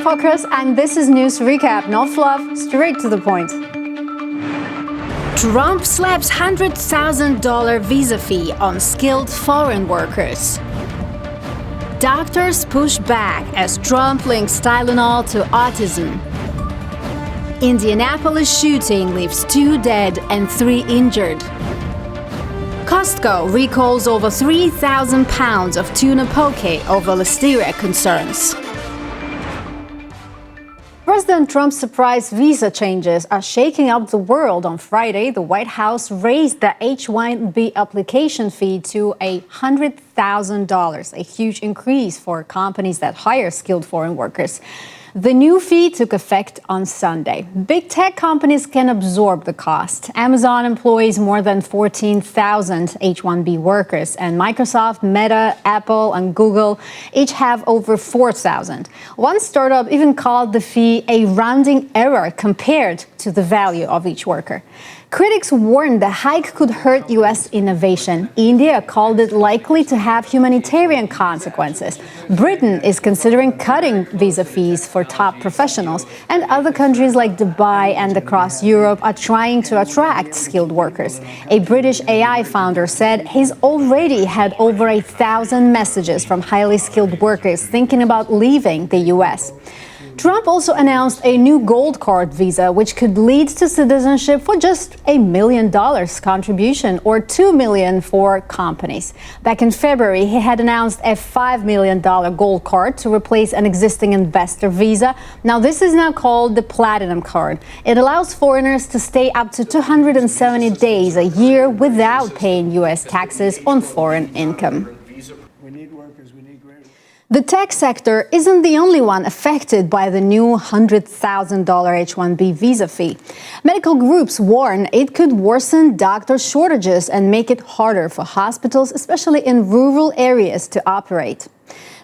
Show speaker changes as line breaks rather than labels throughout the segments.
Focus, and this is News Recap. No fluff, straight to the point. Trump slaps $100,000 visa fee on skilled foreign workers. Doctors push back as Trump links Tylenol to autism. Indianapolis shooting leaves 2 dead and 3 injured. Costco recalls over 3,000 pounds of tuna poke over Listeria concerns. President Trump's surprise visa changes are shaking up the world. On Friday, the White House raised the H-1B application fee to $100,000, a huge increase for companies that hire skilled foreign workers. The new fee took effect on Sunday. Big tech companies can absorb the cost. Amazon employs more than 14,000 H-1B workers, and Microsoft, Meta, Apple, and Google each have over 4,000. One startup even called the fee a rounding error compared to the value of each worker. Critics warned the hike could hurt U.S. innovation. India called it likely to have humanitarian consequences. Britain is considering cutting visa fees for top professionals, and other countries like Dubai and across Europe are trying to attract skilled workers. A British AI founder said he's already had over 1,000 messages from highly skilled workers thinking about leaving the U.S. Trump also announced a new gold card visa, which could lead to citizenship for just $1 million contribution or $2 million for companies. Back in February, he had announced a $5 million gold card to replace an existing investor visa. Now, this is now called the platinum card. It allows foreigners to stay up to 270 days a year without paying U.S. taxes on foreign income. The tech sector isn't the only one affected by the new $100,000 H-1B visa fee. Medical groups warn it could worsen doctor shortages and make it harder for hospitals, especially in rural areas, to operate.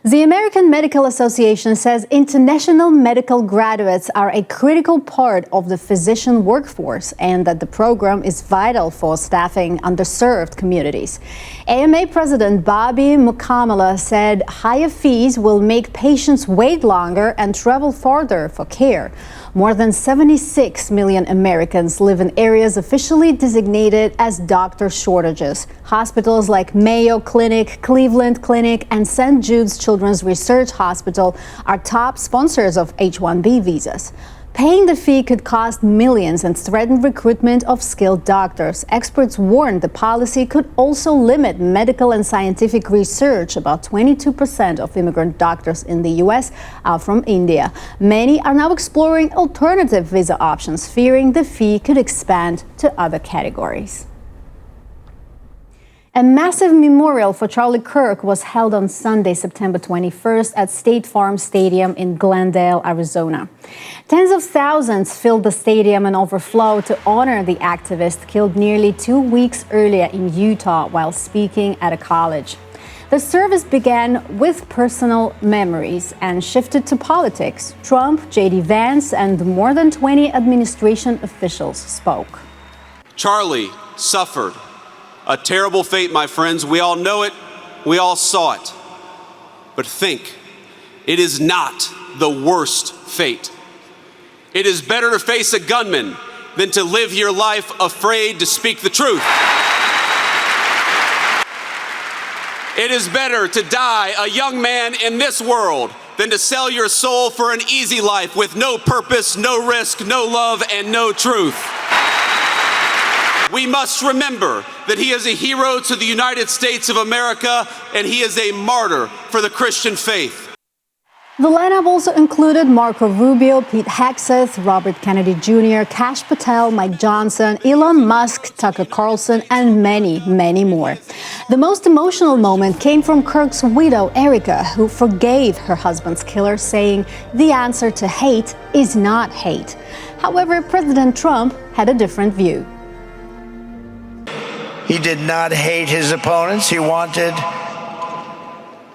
The American Medical Association says international medical graduates are a critical part of the physician workforce and that the program is vital for staffing underserved communities. AMA President Bobby Mukamala said higher fees will make patients wait longer and travel farther for care. More than 76 million Americans live in areas officially designated as doctor shortages. Hospitals like Mayo Clinic, Cleveland Clinic, and St. Jude's Children's Research Hospital are top sponsors of H-1B visas. Paying the fee could cost millions and threaten recruitment of skilled doctors. Experts warn the policy could also limit medical and scientific research. About 22% of immigrant doctors in the U.S. are from India. Many are now exploring alternative visa options, fearing the fee could expand to other categories. A massive memorial for Charlie Kirk was held on Sunday, September 21st at State Farm Stadium in Glendale, Arizona. Tens of thousands filled the stadium and overflowed to honor the activist killed nearly 2 weeks earlier in Utah while speaking at a college. The service began with personal memories and shifted to politics. Trump, J.D. Vance, and more than 20 administration officials spoke.
Charlie suffered a terrible fate, my friends. We all know it. We all saw it. But think, it is not the worst fate. It is better to face a gunman than to live your life afraid to speak the truth. It is better to die a young man in this world than to sell your soul for an easy life with no purpose, no risk, no love, and no truth. We must remember that he is a hero to the United States of America, and he is a martyr for the Christian faith.
The lineup also included Marco Rubio, Pete Hegseth, Robert Kennedy Jr., Kash Patel, Mike Johnson, Elon Musk, Tucker Carlson, and many, many more. The most emotional moment came from Kirk's widow, Erica, who forgave her husband's killer, saying the answer to hate is not hate. However, President Trump had a different view.
He did not hate his opponents. He wanted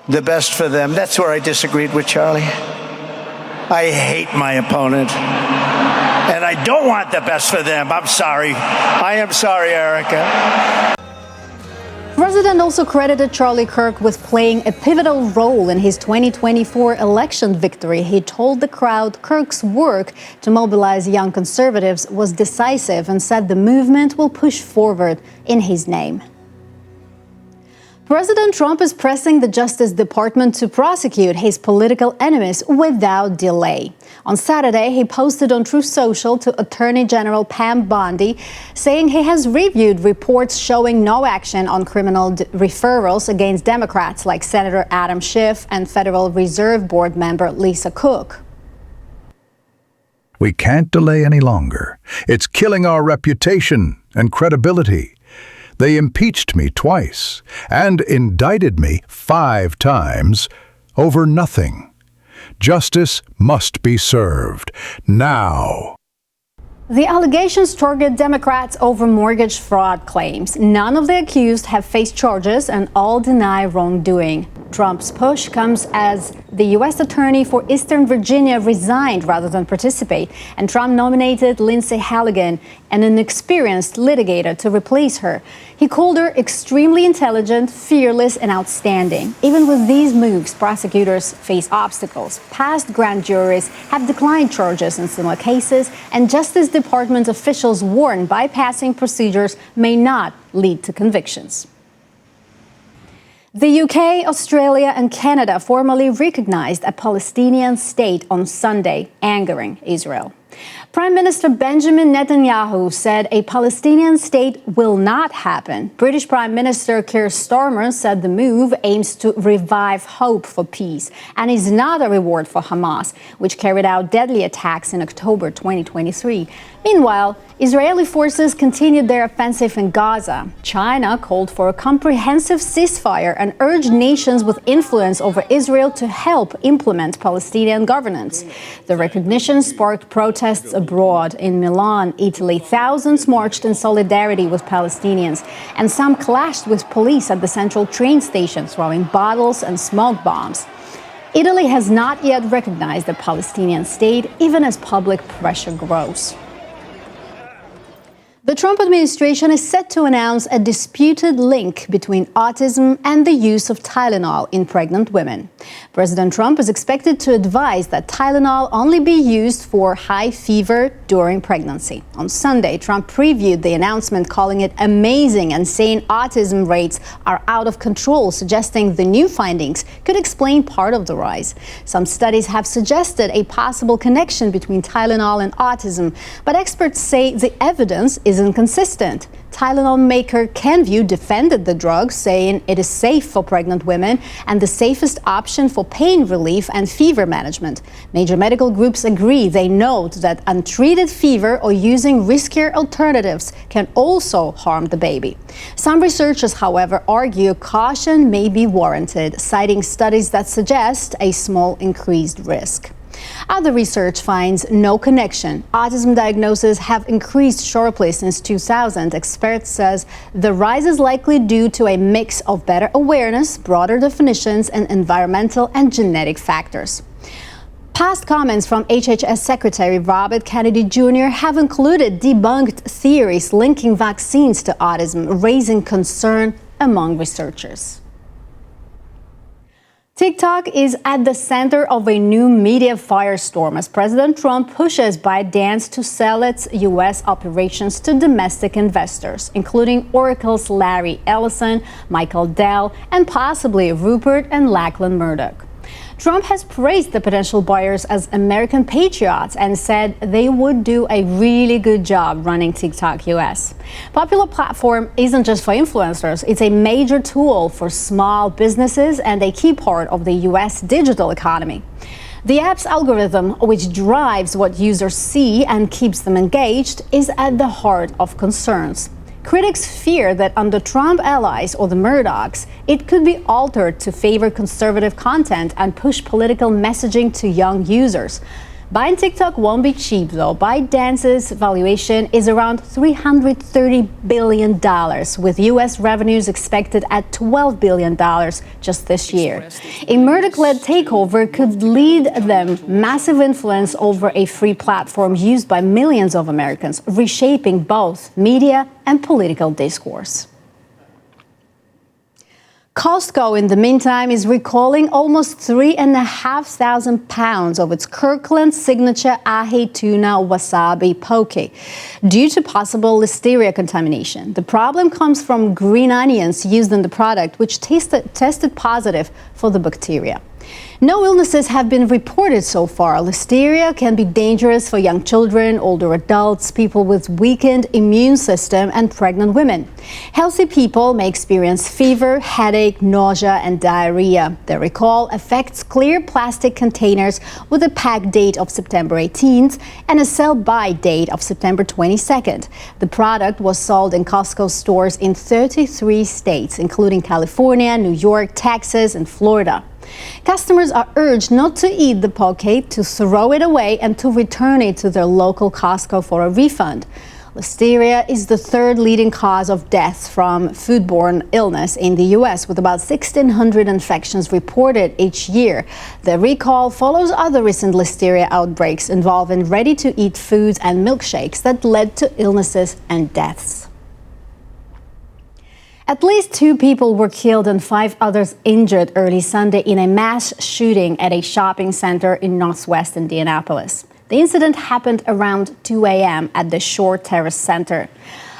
the best for them. That's where I disagreed with Charlie. I hate my opponent, and I don't want the best for them. I'm sorry. I am sorry, Erica.
president also credited Charlie Kirk with playing a pivotal role in his 2024 election victory. He told the crowd Kirk's work to mobilize young conservatives was decisive and said the movement will push forward in his name. President Trump is pressing the Justice Department to prosecute his political enemies without delay. On Saturday, he posted on Truth Social to Attorney General Pam Bondi, saying he has reviewed reports showing no action on criminal referrals against Democrats like Senator Adam Schiff and Federal Reserve Board member Lisa Cook.
We can't delay any longer. It's killing our reputation and credibility. They impeached me twice and indicted me 5 times over nothing. Justice must be served now.
The allegations target Democrats over mortgage fraud claims. None of the accused have faced charges and all deny wrongdoing. Trump's push comes as the U.S. Attorney for Eastern Virginia resigned rather than participate, and Trump nominated Lindsay Halligan, an inexperienced litigator, to replace her. He called her extremely intelligent, fearless, and outstanding. Even with these moves, prosecutors face obstacles. Past grand juries have declined charges in similar cases, and Justice Department officials warn bypassing procedures may not lead to convictions. The UK, Australia, and Canada formally recognized a Palestinian state on Sunday, angering Israel. Prime Minister Benjamin Netanyahu said a Palestinian state will not happen. British Prime Minister Keir Starmer said the move aims to revive hope for peace and is not a reward for Hamas, which carried out deadly attacks in October 2023. Meanwhile, Israeli forces continued their offensive in Gaza. China called for a comprehensive ceasefire and urged nations with influence over Israel to help implement Palestinian governance. The recognition sparked protests abroad. In Milan, Italy, thousands marched in solidarity with Palestinians, and some clashed with police at the central train station, throwing bottles and smoke bombs. Italy has not yet recognized the Palestinian state, even as public pressure grows. The Trump administration is set to announce a disputed link between autism and the use of Tylenol in pregnant women. President Trump is expected to advise that Tylenol only be used for high fever during pregnancy. On Sunday, Trump previewed the announcement, calling it amazing and saying autism rates are out of control, suggesting the new findings could explain part of the rise. Some studies have suggested a possible connection between Tylenol and autism, but experts say the evidence is inconsistent. Tylenol maker Kenvue defended the drug, saying it is safe for pregnant women and the safest option for pain relief and fever management. Major medical groups agree. They note that untreated fever or using riskier alternatives can also harm the baby. Some researchers, however, argue caution may be warranted, citing studies that suggest a small increased risk. Other research finds no connection. Autism diagnoses have increased sharply since 2000. Experts says the rise is likely due to a mix of better awareness, broader definitions, and environmental and genetic factors. Past comments from HHS Secretary Robert Kennedy Jr. have included debunked theories linking vaccines to autism, raising concern among researchers. TikTok is at the center of a new media firestorm as President Trump pushes ByteDance to sell its U.S. operations to domestic investors, including Oracle's Larry Ellison, Michael Dell, and possibly Rupert and Lachlan Murdoch. Trump has praised the potential buyers as American patriots and said they would do a really good job running TikTok US. Popular platform isn't just for influencers, it's a major tool for small businesses and a key part of the US digital economy. The app's algorithm, which drives what users see and keeps them engaged, is at the heart of concerns. Critics fear that under Trump allies or the Murdochs, it could be altered to favor conservative content and push political messaging to young users. Buying TikTok won't be cheap, though. ByteDance's valuation is around $330 billion, with U.S. revenues expected at $12 billion just this year. A Murdoch-led takeover could lead them massive influence over a free platform used by millions of Americans, reshaping both media and political discourse. Costco, in the meantime, is recalling almost 3,500 pounds of its Kirkland signature ahi tuna wasabi poke due to possible Listeria contamination. The problem comes from green onions used in the product, which tested positive for the bacteria. No illnesses have been reported so far. Listeria can be dangerous for young children, older adults, people with weakened immune system, and pregnant women. Healthy people may experience fever, headache, nausea, and diarrhea. The recall affects clear plastic containers with a pack date of September 18th and a sell-by date of September 22nd. The product was sold in Costco stores in 33 states, including California, New York, Texas, and Florida. Customers are urged not to eat the poke, to throw it away, and to return it to their local Costco for a refund. Listeria is the third leading cause of death from foodborne illness in the U.S., with about 1,600 infections reported each year. The recall follows other recent Listeria outbreaks involving ready-to-eat foods and milkshakes that led to illnesses and deaths. At least 2 people were killed and 5 others injured early Sunday in a mass shooting at a shopping center in northwest Indianapolis. The incident happened around 2 a.m. at the Shore Terrace Center.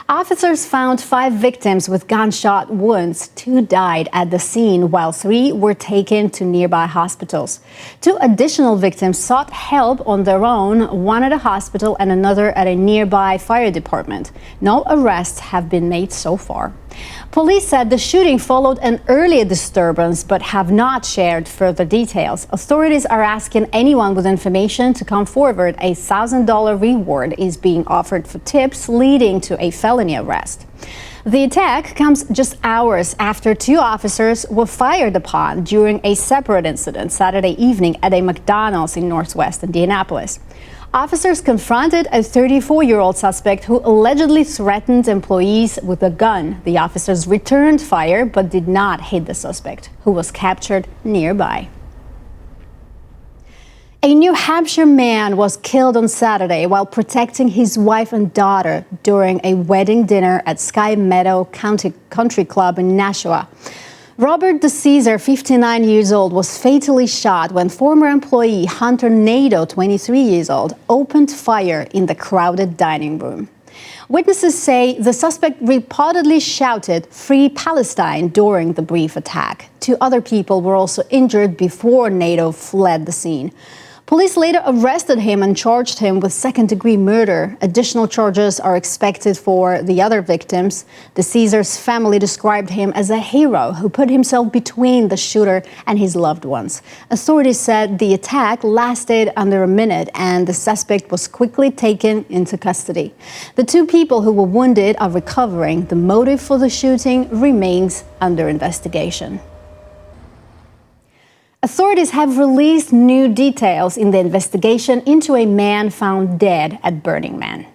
Officers found 5 victims with gunshot wounds. 2 died at the scene, while 3 were taken to nearby hospitals. 2 additional victims sought help on their own, one at a hospital and another at a nearby fire department. No arrests have been made so far. Police said the shooting followed an earlier disturbance, but have not shared further details. Authorities are asking anyone with information to come forward. A $1,000 reward is being offered for tips leading to a felony arrest. The attack comes just hours after 2 officers were fired upon during a separate incident Saturday evening at a McDonald's in northwest Indianapolis. Officers confronted a 34-year-old suspect who allegedly threatened employees with a gun. The officers returned fire but did not hit the suspect, who was captured nearby. A New Hampshire man was killed on Saturday while protecting his wife and daughter during a wedding dinner at Sky Meadow Country Club in Nashua. Robert DeCesar, 59 years old, was fatally shot when former employee Hunter Nadeau, 23 years old, opened fire in the crowded dining room. Witnesses say the suspect reportedly shouted, "Free Palestine," during the brief attack. 2 other people were also injured before Nadeau fled the scene. Police later arrested him and charged him with second-degree murder. Additional charges are expected for the other victims. DeCesar's family described him as a hero who put himself between the shooter and his loved ones. Authorities said the attack lasted under a minute and the suspect was quickly taken into custody. The 2 people who were wounded are recovering. The motive for the shooting remains under investigation. Authorities have released new details in the investigation into a man found dead at Burning Man.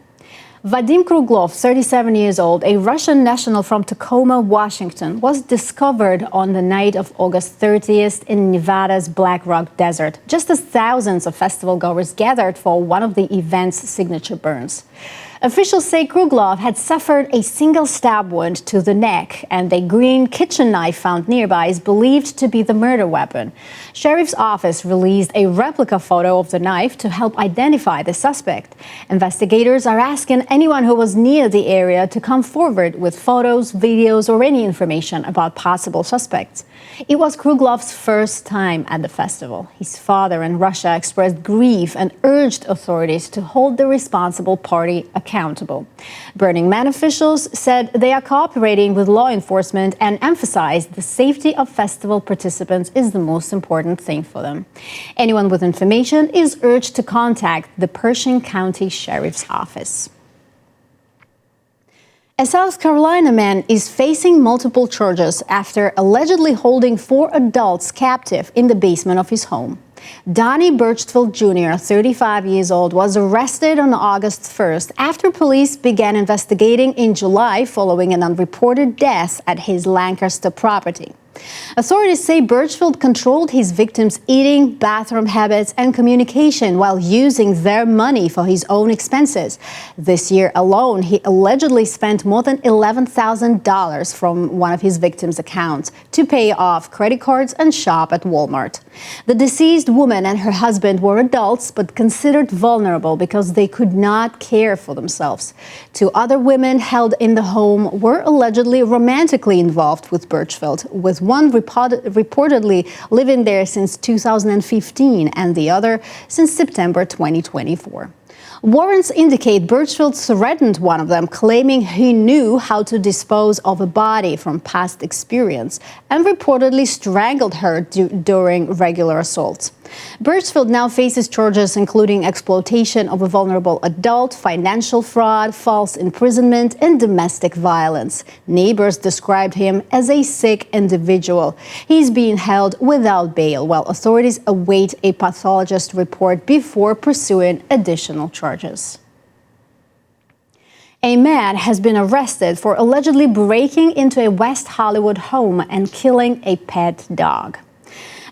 Vadim Kruglov, 37 years old, a Russian national from Tacoma, Washington, was discovered on the night of August 30th in Nevada's Black Rock Desert, just as thousands of festival goers gathered for one of the event's signature burns. Officials say Kruglov had suffered a single stab wound to the neck, and a green kitchen knife found nearby is believed to be the murder weapon. Sheriff's office released a replica photo of the knife to help identify the suspect. Investigators are asking anyone who was near the area to come forward with photos, videos, or any information about possible suspects. It was Kruglov's first time at the festival. His father in Russia expressed grief and urged authorities to hold the responsible party accountable. Burning Man officials said they are cooperating with law enforcement and emphasized the safety of festival participants is the most important thing for them. Anyone with information is urged to contact the Pershing County Sheriff's Office. A South Carolina man is facing multiple charges after allegedly holding 4 adults captive in the basement of his home. Donnie Birchfield Jr., 35 years old, was arrested on August 1st after police began investigating in July following an unreported death at his Lancaster property. Authorities say Birchfield controlled his victims' eating, bathroom habits, and communication while using their money for his own expenses. This year alone, he allegedly spent more than $11,000 from one of his victims' accounts to pay off credit cards and shop at Walmart. The deceased woman and her husband were adults but considered vulnerable because they could not care for themselves. Two other women held in the home were allegedly romantically involved with Birchfield, with one reportedly living there since 2015 and the other since September 2024. Warrants indicate Birchfield threatened one of them, claiming he knew how to dispose of a body from past experience, and reportedly strangled her during regular assaults. Birchfield now faces charges including exploitation of a vulnerable adult, financial fraud, false imprisonment, and domestic violence. Neighbors described him as a sick individual. He's being held without bail while authorities await a pathologist report before pursuing additional charges. A man has been arrested for allegedly breaking into a West Hollywood home and killing a pet dog.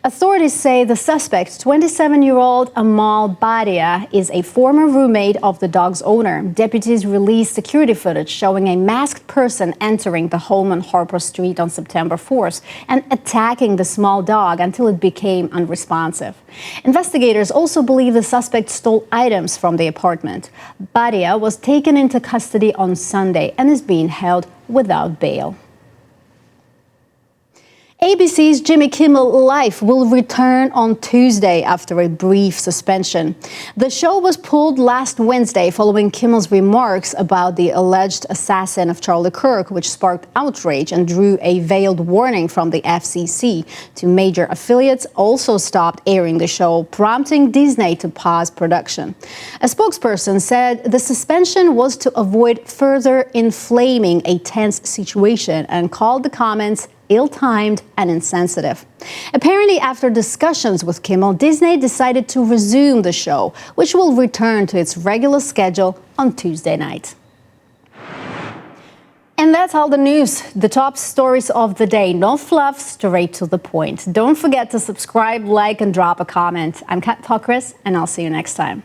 Authorities say the suspect, 27-year-old Amal Badia, is a former roommate of the dog's owner. Deputies released security footage showing a masked person entering the home on Harper Street on September 4th and attacking the small dog until it became unresponsive. Investigators also believe the suspect stole items from the apartment. Badia was taken into custody on Sunday and is being held without bail. ABC's Jimmy Kimmel Live will return on Tuesday after a brief suspension. The show was pulled last Wednesday following Kimmel's remarks about the alleged assassin of Charlie Kirk, which sparked outrage and drew a veiled warning from the FCC. Two major affiliates also stopped airing the show, prompting Disney to pause production. A spokesperson said the suspension was to avoid further inflaming a tense situation and called the comments ill-timed and insensitive. Apparently, after discussions with Kimmel, Disney decided to resume the show, which will return to its regular schedule on Tuesday night. And that's all the news. The top stories of the day. No fluff, straight to the point. Don't forget to subscribe, like, and drop a comment. I'm Kat Tokris, and I'll see you next time.